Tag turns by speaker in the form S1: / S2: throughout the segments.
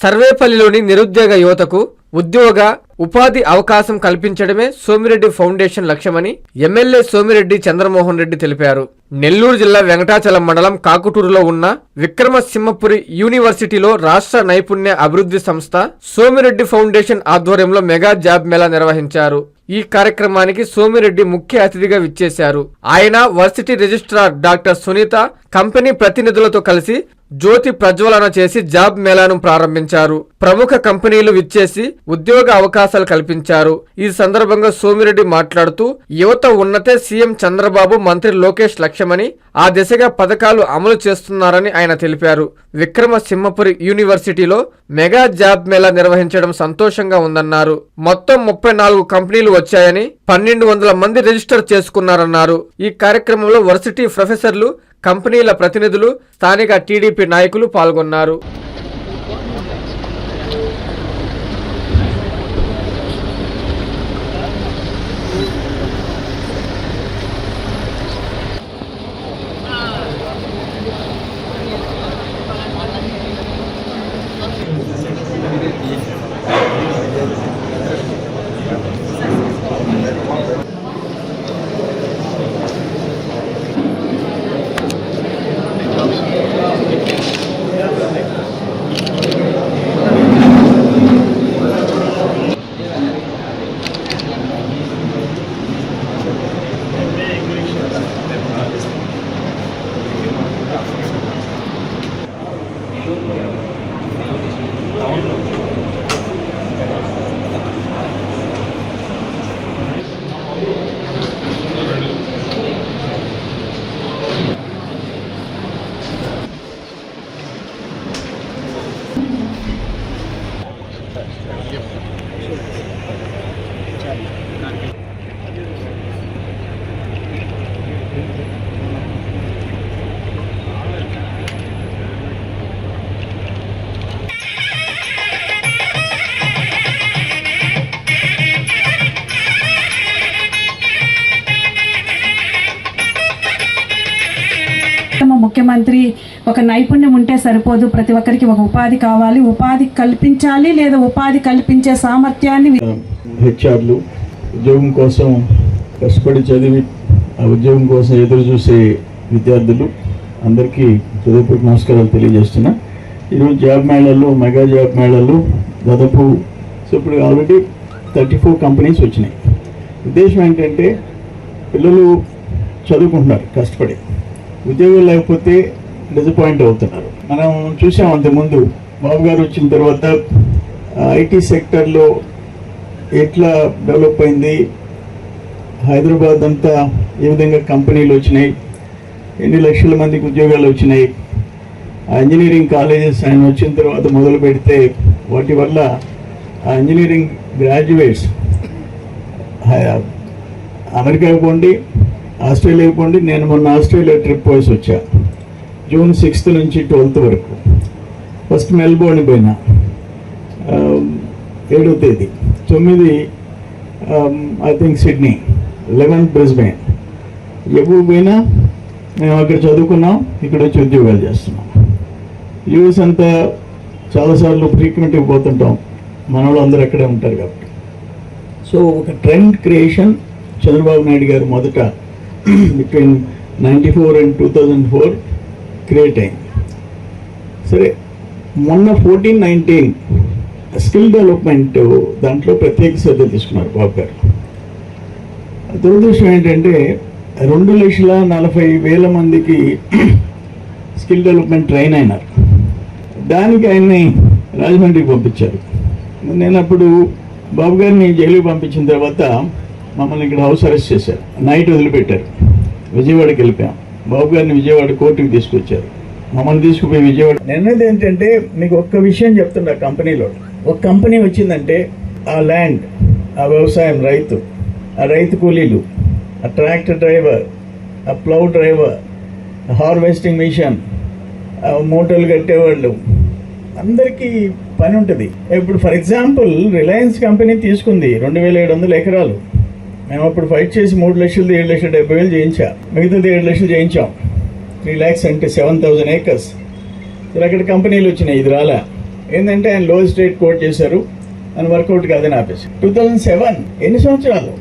S1: సర్వేపల్లిలోని నిరుద్యోగ యువతకు ఉద్యోగ ఉపాధి అవకాశం కల్పించడమే సోమిరెడ్డి ఫౌండేషన్ లక్ష్యమని ఎమ్మెల్యే సోమిరెడ్డి చంద్రమోహన్ రెడ్డి తెలిపారు. నెల్లూరు జిల్లా వెంకటాచలం మండలం కాకుటూరులో ఉన్న విక్రమసింహపురి యూనివర్సిటీలో రాష్ట్ర నైపుణ్య అభివృద్ధి సంస్థ సోమిరెడ్డి ఫౌండేషన్ ఆధ్వర్యంలో మెగా జాబ్ మేళా నిర్వహించారు. ఈ కార్యక్రమానికి సోమిరెడ్డి ముఖ్య అతిథిగా విచ్చేశారు. ఆయన varsity registrar doctor Sunitha company ప్రతినిధులతో కలిసి జ్యోతి ప్రజ్వలన చేసి జాబ్ మేళాను ప్రారంభించారు. ప్రముఖ కంపెనీలు విచ్చేసి ఉద్యోగ అవకాశాలు కల్పించారు. ఈ సందర్భంగా సోమిరెడ్డి మాట్లాడుతూ యువత ఉన్నతే సీఎం చంద్రబాబు, మంత్రి లోకేష్ లక్ష్యమని, ఆ దిశగా పథకాలు అమలు చేస్తున్నారని ఆయన తెలిపారు. విక్రమసింహపురి యూనివర్సిటీలో మెగా జాబ్ మేళా నిర్వహించడం సంతోషంగా ఉందన్నారు. మొత్తం 34 కంపెనీలు వచ్చాయని, 1200 మంది రిజిస్టర్ చేసుకున్నారన్నారు. ఈ కార్యక్రమంలో వర్సిటీ ప్రొఫెసర్లు, కంపెనీల ప్రతినిధులు, స్థానిక టీడీపీ నాయకులు పాల్గొన్నారు.
S2: ముఖ్యమంత్రి ఒక నైపుణ్యం ఉంటే సరిపోదు, ప్రతి ఒక్కరికి ఒక ఉపాధి కావాలి, ఉపాధి కల్పించాలి, లేదా ఉపాధి కల్పించే సామర్థ్యాన్ని
S3: హెచ్ఆర్లు ఉద్యోగం కోసం కష్టపడి చదివి ఆ ఉద్యోగం కోసం ఎదురు చూసే విద్యార్థులు అందరికీ హృదయపూర్వక నమస్కారాలు తెలియజేస్తున్నా. ఈరోజు జాబ్ మేళాల్లో, మెగా జాబ్ మేళాల్లో దాదాపు ఇప్పుడు ఆల్రెడీ 34 కంపెనీస్ వచ్చినాయి. ఉద్దేశం ఏంటంటే పిల్లలు చదువుకుంటున్నారు కష్టపడి, ఉద్యోగం లేకపోతే డిసప్పాయింట్ అవుతున్నారు. మనం చూసాం అంతకుముందు బాబు గారు వచ్చిన తర్వాత ఐటీ సెక్టర్లో ఎట్లా డెవలప్ అయింది, హైదరాబాద్ అంతా ఏ విధంగా కంపెనీలు వచ్చినాయి, ఎన్ని లక్షల మందికి ఉద్యోగాలు వచ్చినాయి. ఆ ఇంజనీరింగ్ కాలేజెస్ ఆయన వచ్చిన తర్వాత మొదలు పెడితే వాటి వల్ల ఆ ఇంజనీరింగ్ గ్రాడ్యుయేట్స్ అమెరికాకు పోండి, ఆస్ట్రేలియాకి పోండి. నేను మొన్న ఆస్ట్రేలియా ట్రిప్ పోయేసి వచ్చా. జూన్ 6th నుంచి 12th వరకు. ఫస్ట్ మెల్బోర్న్ పోయినా, 7వ తేదీ, 9 ఐ థింక్ సిడ్నీ, 11 బ్రిస్బెయిన్. ఎప్పుడు పోయినా మేము అక్కడ చదువుకున్నాం, ఇక్కడ వచ్చి ఉద్యోగాలు చేస్తున్నాం. యూఎస్ అంతా చాలాసార్లు ఫ్రీక్వెంట్గా పోతుంటాం, మన వాళ్ళు అందరూ అక్కడే ఉంటారు కాబట్టి. సో ఒక ట్రెండ్ క్రియేషన్ చంద్రబాబు నాయుడు గారు మొదట బిట్వీన్ 94 and 2004 క్రియేట్ అయింది. సరే, మొన్న 14-19 స్కిల్ డెవలప్మెంట్ దాంట్లో ప్రత్యేక శ్రద్ధ తీసుకున్నారు బాబు గారు. దురదృష్టం ఏంటంటే 2,40,000 మందికి స్కిల్ డెవలప్మెంట్ ట్రైన్ అయినారు. దానికి ఆయన్ని రాజమండ్రికి పంపించారు. నేను అప్పుడు బాబు గారిని జైలుకి పంపించిన తర్వాత మమ్మల్ని ఇక్కడ హౌస్ అరెస్ట్ చేశారు, నైట్ వదిలిపెట్టారు. విజయవాడకి వెళ్ళిపోయాం. బాబు గారిని విజయవాడ కోర్టుకి తీసుకొచ్చారు, మమ్మల్ని తీసుకుపోయి విజయవాడ. నిర్ణయం ఏంటంటే మీకు ఒక్క విషయం చెప్తున్నా, కంపెనీలో ఒక కంపెనీ వచ్చిందంటే ఆ ల్యాండ్, ఆ వ్యవసాయం, రైతు, ఆ రైతు కూలీలు, ఆ ట్రాక్టర్ డ్రైవర్, ఆ ప్లౌ డ్రైవర్, హార్వెస్టింగ్ మిషన్, మూటలు కట్టేవాళ్ళు, అందరికీ పని ఉంటుంది. ఇప్పుడు ఫర్ ఎగ్జాంపుల్ రిలయన్స్ కంపెనీ తీసుకుంది 2,700 ఎకరాలు. మేము అప్పుడు ఫైట్ చేసి 3 లక్షలు 7,70,000 చేయించా, మిగతాది 7 లక్షలు చేయించాం. 3 lakhs అంటే 7,000 acres. అక్కడ కంపెనీలు వచ్చినాయి, ఇది రాలే. ఏంటంటే ఆయన లోయెస్ట్ రేట్ కోట్ చేశారు, అని వర్కౌట్ కాదని ఆపేసి. 2007 ఎన్ని సంవత్సరాలు,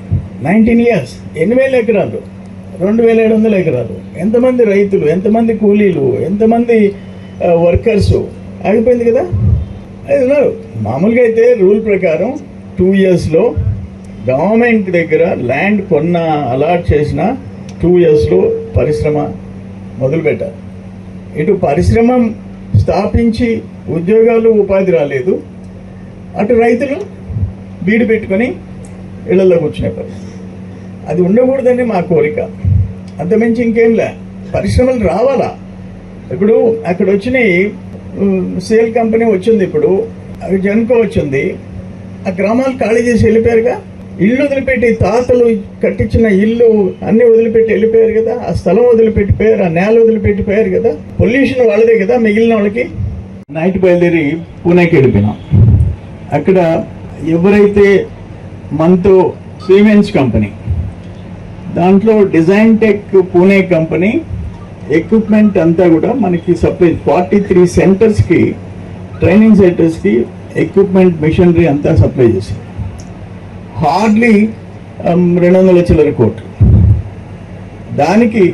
S3: 19 years, 8,000 ఎకరాలు, 2,700 ఎకరాలు, ఎంతమంది రైతులు, ఎంతమంది కూలీలు, ఎంతమంది వర్కర్స్, ఆగిపోయింది కదా. అది ఉన్నారు. మామూలుగా అయితే రూల్ ప్రకారం 2 yearsలో గవర్నమెంట్ దగ్గర ల్యాండ్ కొన్న అలాట్ చేసిన 2 yearsలో పరిశ్రమ మొదలు పెట్టాలి. ఇటు పరిశ్రమ స్థాపించి ఉద్యోగాలు ఉపాధి రాలేదు, అటు రైతులు బీడు పెట్టుకొని ఇళ్లలో కూర్చునే పరిస్థితి. అది ఉండకూడదని మా కోరిక, అంతమించి ఇంకేం లే. పరిశ్రమలు రావాలా. ఇప్పుడు అక్కడ వచ్చినాయి, సేల్ కంపెనీ వచ్చింది, ఇప్పుడు అవి జన్కో వచ్చింది, ఆ గ్రామాలు ఖాళీ చేసి వెళ్ళిపోయారుగా. ఇల్లు వదిలిపెట్టి, తాతలు కట్టించిన ఇల్లు అన్ని వదిలిపెట్టి వెళ్ళిపోయారు కదా, ఆ స్థలం వదిలిపెట్టిపోయారు, ఆ నేల వదిలిపెట్టిపోయారు కదా. పొల్యూషన్ వాళ్ళదే కదా మిగిలిన వాళ్ళకి. నైట్ బయలుదేరి పూణేకి వెళ్ళిపోయినాం. అక్కడ ఎవరైతే మనతో సిమెంట్స్ కంపెనీ, దాంట్లో design tech Pune company equipment అంతా కూడా మనకి సప్లై 43 సెంటర్స్కి, ట్రైనింగ్ సెంటర్స్కి ఎక్విప్మెంట్ మిషనరీ అంతా సప్లై చేసింది. హార్డ్లీ 200 చిల్లర కోట్లు. దానికి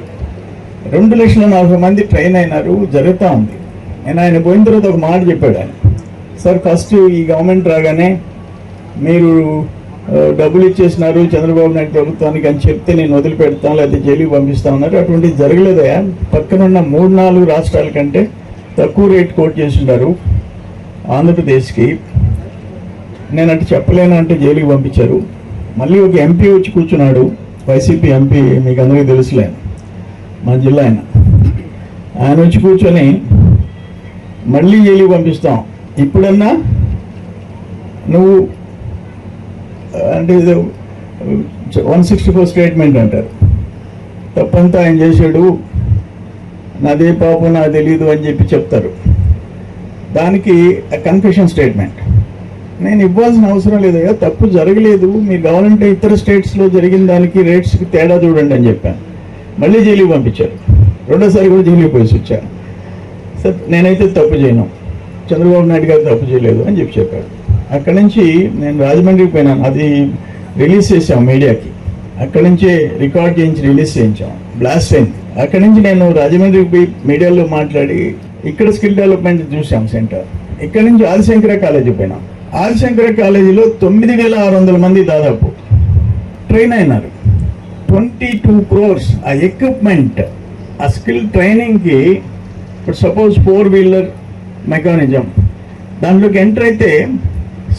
S3: 2,40,000 మంది ట్రైన్ అయినారు, జరుగుతూ ఉంది. నేను ఆయన పోయిన తర్వాత ఒక మాట చెప్పాడు ఆయన, సార్ ఫస్ట్ ఈ గవర్నమెంట్ రాగానే మీరు డబ్బులు ఇచ్చేసినారు చంద్రబాబు నాయుడు ప్రభుత్వానికి అని చెప్తే నేను వదిలిపెడతాను, లేకపోతే జైలుకి పంపిస్తా ఉన్నారు. అటువంటిది జరగలేదయా. పక్కనున్న 3-4 రాష్ట్రాల కంటే తక్కువ రేట్ కోట్ చేసిండారు ఆంధ్రప్రదేశ్కి. నేను అటు చెప్పలేను అంటే జైలుకి పంపించారు. మళ్ళీ ఒక ఎంపీ వచ్చి కూర్చున్నాడు, వైసీపీ ఎంపీ, మీకు అందరికీ తెలుసులే, మా జిల్లా ఆయన వచ్చి కూర్చొని మళ్ళీ జైలుకి పంపిస్తాం, ఇప్పుడన్నా నువ్వు అంటే 164 స్టేట్మెంట్ అంటారు, తప్పంతా ఆయన చేశాడు, నాదే పాపం నాకు తెలీదు అని చెప్పి చెప్తారు. దానికి కన్ఫెషన్ స్టేట్మెంట్ నేను ఇవ్వాల్సిన అవసరం లేదయ్యా, తప్పు జరగలేదు, మీరు కావాలంటే ఇతర స్టేట్స్లో జరిగిన దానికి రేట్స్కి తేడా చూడండి అని చెప్పాను. మళ్ళీ జైలుకి పంపించారు. రెండోసారి కూడా జైలుకి పోయేసి వచ్చాను. సార్ నేనైతే తప్పు చేయను, చంద్రబాబు నాయుడు గారు తప్పు చేయలేదు అని చెప్పి చెప్పాడు. అక్కడి నుంచి నేను రాజమండ్రికి పోయినాను, అది రిలీజ్ చేసాం మీడియాకి, అక్కడి నుంచే రికార్డ్ చేయించి రిలీజ్ చేయించాం, బ్లాస్ట్ అయింది. అక్కడి నుంచి నేను రాజమండ్రికి పోయి మీడియాలో మాట్లాడి ఇక్కడ స్కిల్ డెవలప్మెంట్ చూసాం సెంటర్. ఇక్కడ నుంచి ఆదిశంకర కాలేజీ పోయినాం. ఆదిశంకర కాలేజీలో 9,600 మంది దాదాపు ట్రైన్ అయినారు. 22 crores ఆ ఎక్విప్మెంట్, ఆ స్కిల్ ట్రైనింగ్కి. ఇప్పుడు సపోజ్ 4-wheeler మెకానిజం దాంట్లోకి ఎంటర్ అయితే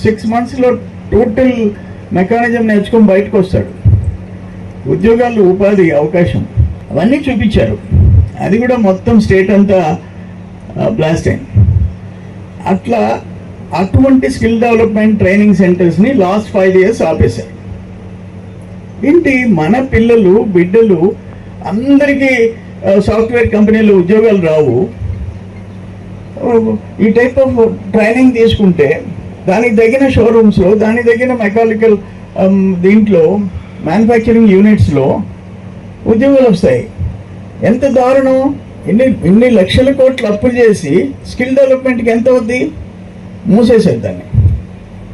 S3: 6 monthsలో టోటల్ మెకానిజం నేర్చుకొని బయటకు వస్తాడు. ఉద్యోగాలు, ఉపాధి అవకాశం అవన్నీ చూపించారు. అది కూడా మొత్తం స్టేట్ అంతా బ్లాస్ట్ అయింది. అట్లా అటువంటి స్కిల్ డెవలప్మెంట్ ట్రైనింగ్ సెంటర్స్ని లాస్ట్ 5 years ఆపేశారు. ఏంటి, మన పిల్లలు, బిడ్డలు అందరికీ సాఫ్ట్వేర్ కంపెనీలో ఉద్యోగాలు రావు. ఈ టైప్ ఆఫ్ ట్రైనింగ్ తీసుకుంటే దానికి తగిన షోరూమ్స్లో, దానికి తగిన మెకానికల్ దీంట్లో, మ్యానుఫ్యాక్చరింగ్ యూనిట్స్లో ఉద్యోగాలు వస్తాయి. ఎంత దారుణం! ఇన్ని లక్షల కోట్లు అప్పులు చేసి స్కిల్ డెవలప్మెంట్కి ఎంత అవుద్ది? మూసేసేది దాన్ని.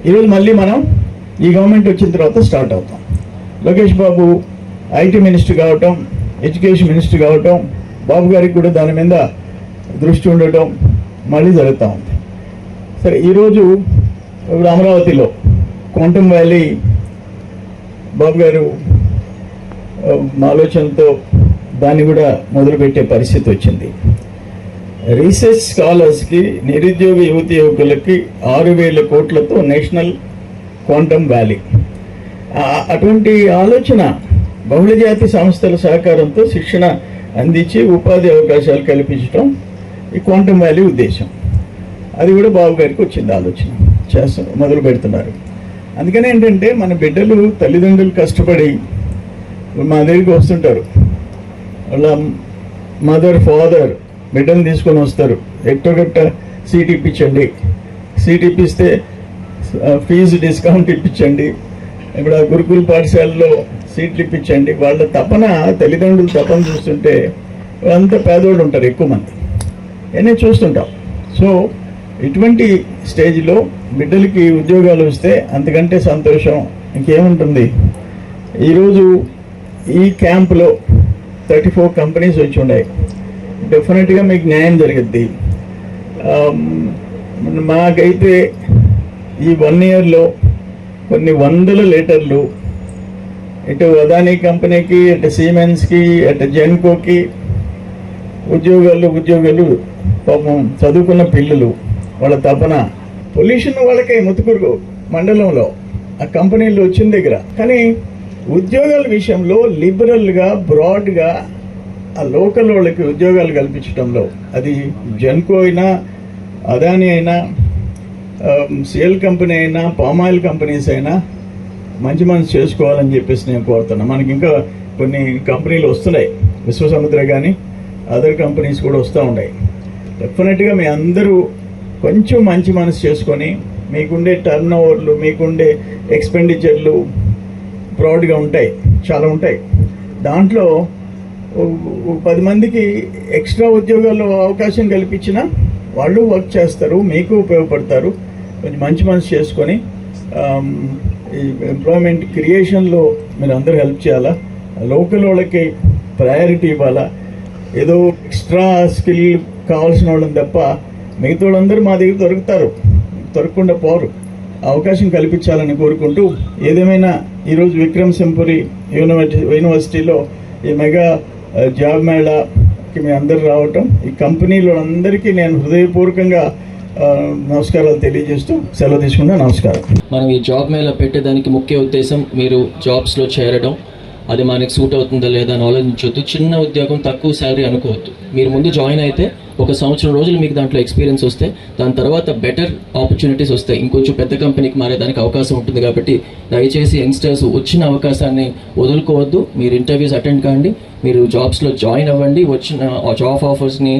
S3: ఈరోజు మళ్ళీ మనం ఈ గవర్నమెంట్ వచ్చిన తర్వాత స్టార్ట్ అవుతాం. లోకేష్ బాబు ఐటీ మినిస్టర్ కావటం, ఎడ్యుకేషన్ మినిస్టర్ కావటం, బాబు గారికి కూడా దాని మీద దృష్టి ఉండటం మళ్ళీ జరుగుతూ ఉంది. సరే, ఈరోజు ఇప్పుడు అమరావతిలో క్వాంటమ్ వ్యాలీ బాబు గారు ఆలోచనతో దాన్ని కూడా మొదలుపెట్టే పరిస్థితి వచ్చింది. రీసెర్చ్ స్కాలర్స్కి, నిరుద్యోగ యువతి యువకులకి 6,000 కోట్లతో నేషనల్ క్వాంటమ్ వ్యాలీ. అటువంటి ఆలోచన బహుళజాతి సంస్థల సహకారంతో శిక్షణ అందించి ఉపాధి అవకాశాలు కల్పించడం ఈ క్వాంటమ్ వ్యాలీ ఉద్దేశం. అది కూడా బాబు గారికి వచ్చింది, ఆలోచన చేస్తున్నారు, మొదలు పెడుతున్నారు. అందుకని ఏంటంటే మన బిడ్డలు, తల్లిదండ్రులు కష్టపడి మా దగ్గరికి వస్తుంటారు. వాళ్ళ మదర్, ఫాదర్ బిడ్డను తీసుకొని వస్తారు. ఎట్టగట్ట సీట్ ఇప్పించండి, సీట్ ఇప్పిస్తే ఫీజు డిస్కౌంట్ ఇప్పించండి, ఇప్పుడు ఆ గురుకుల పాఠశాలలో సీట్లు ఇప్పించండి. వాళ్ళ తపన, తల్లిదండ్రులు తపన చూస్తుంటే అంత పేదోళ్ళు ఉంటారు ఎక్కువ మంది, అన్నీ చూస్తుంటాం. సో ఇటువంటి స్టేజ్లో బిడ్డలకి ఉద్యోగాలు వస్తే అంతకంటే సంతోషం ఇంకేముంటుంది. ఈరోజు ఈ క్యాంప్లో 34 కంపెనీస్ వచ్చి ఉన్నాయి. డెఫినెట్గా మీకు న్యాయం జరుగుద్ది. మాకైతే ఈ 1 ఇయర్లో కొన్ని వందల లీటర్లు ఇటు అదానీ కంపెనీకి, అటు సిమెన్స్కి, అటు జెన్కోకి ఉద్యోగాలు పాపం చదువుకున్న పిల్లలు వాళ్ళ తపన. పొల్యూషన్ వాళ్ళకే ముతుకురు మండలంలో ఆ కంపెనీలు వచ్చిన దగ్గర. కానీ ఉద్యోగాల విషయంలో లిబరల్గా, బ్రాడ్గా ఆ లోకల్ వాళ్ళకి ఉద్యోగాలు కల్పించడంలో, అది జెన్కో అయినా, అదానీ అయినా, సేల్ కంపెనీ అయినా, పామాయిల్ కంపెనీస్ అయినా మంచి మనసు చేసుకోవాలని చెప్పేసి నేను కోరుతున్నాను. మనకి ఇంకా కొన్ని కంపెనీలు వస్తున్నాయి, విశ్వసముద్ర కానీ అదర్ కంపెనీస్ కూడా వస్తూ ఉన్నాయి. డెఫినెట్గా మీ అందరూ కొంచెం మంచి మనసు చేసుకొని మీకుండే టర్న్ ఓవర్లు, మీకుండే ఎక్స్పెండిచర్లు బ్రాడ్గా ఉంటాయి, చాలా ఉంటాయి. దాంట్లో 10 మందికి ఎక్స్ట్రా ఉద్యోగాల్లో అవకాశం కల్పించినా వాళ్ళు వర్క్ చేస్తారు, మీకు ఉపయోగపడతారు. కొంచెం మంచి మనసు చేసుకొని ఈ ఎంప్లాయ్మెంట్ క్రియేషన్లో మీరు అందరూ హెల్ప్ చేయాలా. లోకల్ వాళ్ళకి ప్రయారిటీ ఇవ్వాలా. ఏదో ఎక్స్ట్రా స్కిల్ కావాల్సిన వాళ్ళని తప్ప మిగతా వాళ్ళందరూ మా దగ్గర దొరకకుండా పోరు. అవకాశం కల్పించాలని కోరుకుంటూ, ఏదేమైనా ఈరోజు విక్రమ్ సింపురి యూనివర్సిటీలో ఈ మెగా జాబ్ మేళాకి మీ అందరు రావటం, ఈ కంపెనీలో అందరికీ నేను హృదయపూర్వకంగా నమస్కారాలు తెలియజేస్తూ సెలవు తీసుకుంటా. నమస్కారం.
S4: మనం ఈ జాబ్ మేళా పెట్టేదానికి ముఖ్య ఉద్దేశం మీరు జాబ్స్లో చేరడం, అది మనకి సూట్ అవుతుందా లేదా అని ఆలోచించొద్దు. చిన్న ఉద్యోగం, తక్కువ శాలరీ అనుకోవద్దు. మీరు ముందు జాయిన్ అయితే 1 సంవత్సరం రోజులు మీకు దాంట్లో ఎక్స్పీరియన్స్ వస్తే దాని తర్వాత బెటర్ ఆపర్చునిటీస్ వస్తాయి, ఇంకొంచెం పెద్ద కంపెనీకి మారేదానికి అవకాశం ఉంటుంది. కాబట్టి దయచేసి యంగ్స్టర్స్ వచ్చిన అవకాశాన్ని వదులుకోవద్దు. మీరు ఇంటర్వ్యూస్ అటెండ్ కాండి, మీరు జాబ్స్లో జాయిన్ అవ్వండి. వచ్చిన జాబ్ ఆఫర్స్ని,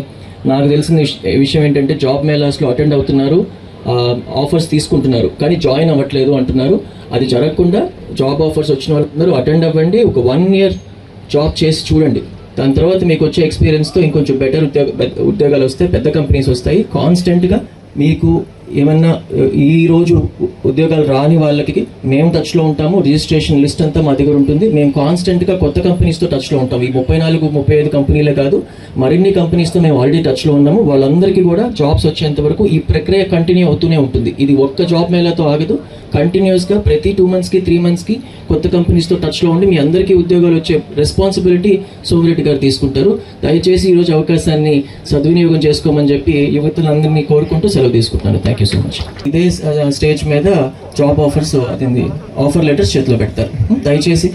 S4: నాకు తెలిసిన విషయం ఏంటంటే జాబ్ మేళాస్లో అటెండ్ అవుతున్నారు, ఆఫర్స్ తీసుకుంటున్నారు, కానీ జాయిన్ అవ్వట్లేదు అంటున్నారు. అది జరగకుండా జాబ్ ఆఫర్స్ వచ్చిన వాళ్ళందరూ అటెండ్ అవ్వండి. ఒక 1 year జాబ్ చేసి చూడండి. దాని తర్వాత మీకు వచ్చే ఎక్స్పీరియన్స్తో ఇంకొంచెం బెటర్ ఉద్యోగాలు వస్తాయి, పెద్ద కంపెనీస్ వస్తాయి. కాన్స్టెంట్గా మీకు ఏమన్నా ఈరోజు ఉద్యోగాలు రాని వాళ్ళకి మేము టచ్లో ఉంటాము. రిజిస్ట్రేషన్ లిస్ట్ అంతా మా దగ్గర ఉంటుంది. మేము కాన్స్టెంట్గా కొత్త కంపెనీస్తో టచ్లో ఉంటాము. ఈ 34-35 కంపెనీలే కాదు, మరిన్ని కంపెనీస్తో మేము ఆల్రెడీ టచ్లో ఉన్నాము. వాళ్ళందరికీ కూడా జాబ్స్ వచ్చేంత వరకు ఈ ప్రక్రియ కంటిన్యూ అవుతూనే ఉంటుంది. ఇది ఒక్క జాబ్ మేళాతో ఆగదు. కంటిన్యూస్గా ప్రతి 2 monthsకి 3 monthsకి కొత్త కంపెనీస్తో టచ్లో ఉండి మీ అందరికీ ఉద్యోగాలు వచ్చే రెస్పాన్సిబిలిటీ సోమిరెడ్డి గారు తీసుకుంటారు. దయచేసి ఈరోజు అవకాశాన్ని సద్వినియోగం చేసుకోమని చెప్పి యువతులందరినీ కోరుకుంటూ సెలవు తీసుకుంటున్నాను. Thank you so much. ఇదే స్టేజ్ మీద జాబ్ ఆఫర్స్, అది ఆఫర్ లెటర్స్ చేతిలో పెడతారు. దయచేసి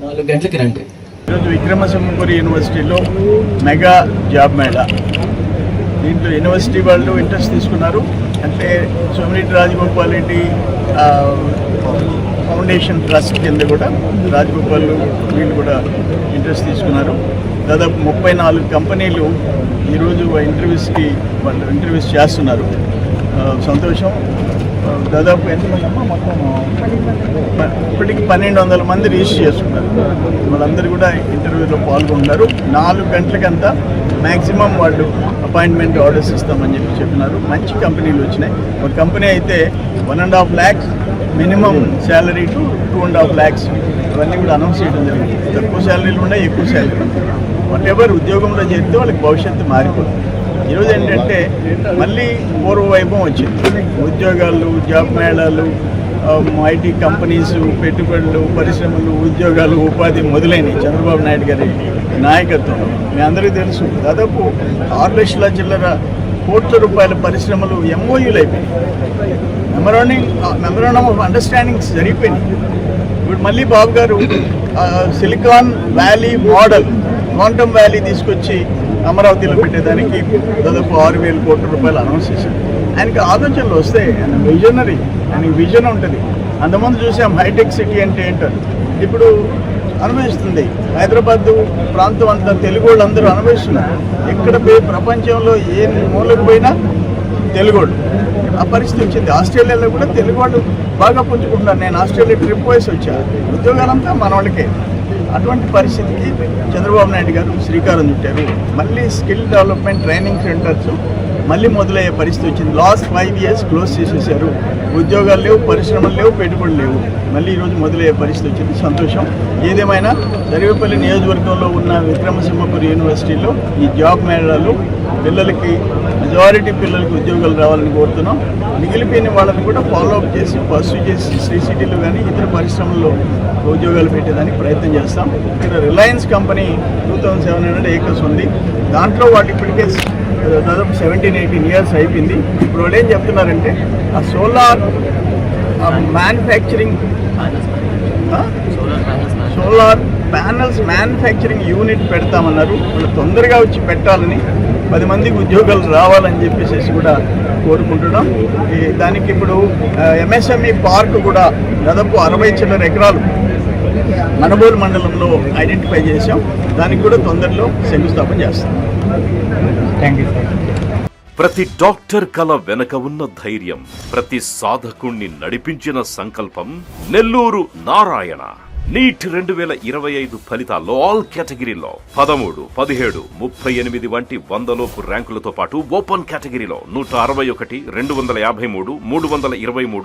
S4: 4 గంటలకి రండి.
S3: ఈరోజు విక్రమసింహపురి యూనివర్సిటీలో మెగా జాబ్ మేళా, దీంట్లో యూనివర్సిటీ వాళ్ళు ఇంట్రెస్ట్ తీసుకున్నారు. అంటే సోమిరెడ్డి రాజగోపాల్ రెడ్డి ఫౌండేషన్ ట్రస్ట్ కింద కూడా రాజగోపాల్ వీళ్ళు కూడా ఇంట్రెస్ట్ తీసుకున్నారు. దాదాపు 34 కంపెనీలు ఈరోజు ఇంటర్వ్యూస్కి వాళ్ళు ఇంటర్వ్యూస్ చేస్తున్నారు. సంతోషం. దాదాపు ఎంతమంది అమ్మా? మొత్తం ఇప్పటికి 1200 మంది రిజిస్టర్ చేసుకున్నారు. వాళ్ళందరూ కూడా ఇంటర్వ్యూలో పాల్గొన్నారు. 4 గంటలకంతా మ్యాక్సిమం వాళ్ళు అపాయింట్మెంట్ ఆర్డర్స్ ఇస్తామని చెప్పినారు. మంచి కంపెనీలు వచ్చినాయి. ఒక కంపెనీ అయితే 1.5 lakhs minimum salary to 2.5 lakhs ఇవన్నీ కూడా అనౌన్స్ చేయడం జరిగింది. తక్కువ శాలరీలు ఉన్నాయి, ఎక్కువ శాలరీ. వాట్ ఎవర్ ఉద్యోగంలో చేరితే వాళ్ళకి భవిష్యత్తు మారిపోతుంది. ఈరోజు ఏంటంటే మళ్ళీ పూర్వవైభవం వచ్చింది. ఉద్యోగాలు, జాబ్ మేళాలు, ఐటీ కంపెనీస్, పెట్టుబడులు, పరిశ్రమలు, ఉద్యోగాలు, ఉపాధి మొదలైనవి చంద్రబాబు నాయుడు గారి నాయకత్వంలో. మీ అందరికీ తెలుసు, దాదాపు 6 లక్షల చిల్లర కోట్ల రూపాయల పరిశ్రమలు ఎంఓయూలు అయిపోయినాయి. మెమరాండం ఆఫ్ అండర్స్టాండింగ్స్ జరిగిపోయినాయి. ఇప్పుడు మళ్ళీ Babu garu silicon valley model, quantum valley తీసుకొచ్చి అమరావతిలో పెట్టేదానికి దాదాపు 6,000 కోట్ల రూపాయలు అనౌన్స్ చేశారు. ఆయనకి ఆలోచనలు వస్తాయి. ఆయన విజనరీ, ఆయనకి విజన్ ఉంటుంది. అంతకుముందు చూసాం హైటెక్ సిటీ అంటే ఏంటో, ఇప్పుడు అనుభవిస్తుంది. హైదరాబాద్ ప్రాంతం అంతా తెలుగు వాళ్ళు అందరూ అనుభవిస్తున్నారు. ఎక్కడ పోయి ప్రపంచంలో ఏ మూలకు పోయినా తెలుగు వాళ్ళు. ఆ పరిస్థితి వచ్చింది. ఆస్ట్రేలియాలో కూడా తెలుగు వాళ్ళు బాగా పుంజుకుంటున్నారు. నేను ఆస్ట్రేలియా ట్రిప్ వేసి వచ్చాను. ఉద్యోగాలంతా మన వాళ్ళకే. అటువంటి పరిస్థితికి చంద్రబాబు నాయుడు గారు శ్రీకారం చుట్టారు. మళ్ళీ స్కిల్ డెవలప్మెంట్ ట్రైనింగ్ సెంటర్స్ మళ్ళీ మొదలయ్యే పరిస్థితి వచ్చింది. లాస్ట్ 5 years క్లోజ్ చేసేసారు. ఉద్యోగాలు లేవు, పరిశ్రమలు లేవు, పెట్టుబడులు లేవు. మళ్ళీ ఈరోజు మొదలయ్యే పరిస్థితి వచ్చింది. సంతోషం. ఏదేమైనా సర్వేపల్లి నియోజకవర్గంలో ఉన్న విక్రమసింహపురి యూనివర్సిటీలో ఈ జాబ్ మేళాలు పిల్లలకి మెజారిటీ పిల్లలకి ఉద్యోగాలు రావాలని కోరుతున్నాం. మిగిలిపోయిన వాళ్ళని కూడా ఫాలో అప్ చేసి పర్సూ చేసి శ్రీ సిటీలో కానీ ఇతర పరిశ్రమల్లో ఉద్యోగాలు పెట్టేదానికి ప్రయత్నం చేస్తాం. ఇక్కడ రిలయన్స్ కంపెనీ 2700 acres ఉంది. దాంట్లో వాళ్ళు ఇప్పటికే దాదాపు 17-18 years అయిపోయింది. ఇప్పుడు వాళ్ళు ఏం చెప్తున్నారంటే ఆ సోలార్ ప్యానల్స్ మ్యానుఫ్యాక్చరింగ్ యూనిట్ పెడతామన్నారు. వాళ్ళు తొందరగా వచ్చి పెట్టాలని, 10 మందికి ఉద్యోగాలు రావాలని చెప్పేసి కూడా కోరుకుంటున్నాం. దానికి ఇప్పుడు MSME పార్క్ కూడా దాదాపు 60 చిల్లర ఎకరాలు మనబోలు మండలంలో ఐడెంటిఫై చేశాం. దానికి కూడా తొందరలో శంకుస్థాపన చేస్తాం. Thank you.
S5: ప్రతి డాక్టర్ కల వెనక ఉన్న ధైర్యం, ప్రతి సాధకుణ్ణి నడిపించిన సంకల్పం నెల్లూరు నారాయణ. నీట్ 2025 ఫలితాల్లో ఆల్ కేటగిరీలో 13, 17, 38 వంటి 100లోపు ర్యాంకులతో పాటు ఓపెన్ కేటగిరీలో 161, 253, 323, 515,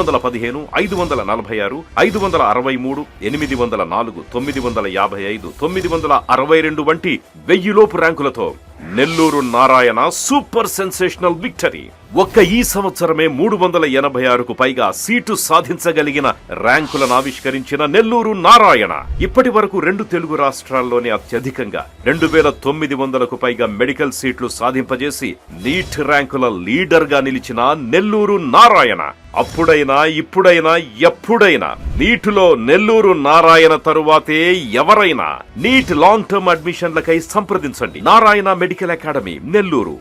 S5: 546, 563, 804, 955, 962 వంటి 1000లోపు ర్యాంకులతో Nellore Narayana super sensational victory. ఒక్క ఈ సంవత్సరమే 386కు పైగా సీటు సాధించగలిగిన ర్యాంకులను ఆవిష్కరించిన నెల్లూరు నారాయణ ఇప్పటి వరకు 2 తెలుగు రాష్ట్రాల్లోనే అత్యధికంగా 2900కు పైగా మెడికల్ సీట్లు సాధింపజేసి నీట్ ర్యాంకుల లీడర్ గా నిలిచిన నెల్లూరు నారాయణ అప్పుడైనా ఇప్పుడైనా ఎప్పుడైనా నీటిలో నెల్లూరు నారాయణ తరువాతే ఎవరైనా. నీట్ లాంగ్ టర్మ్ అడ్మిషన్లకై సంప్రదించండి. Narayana medical academy, Nellore.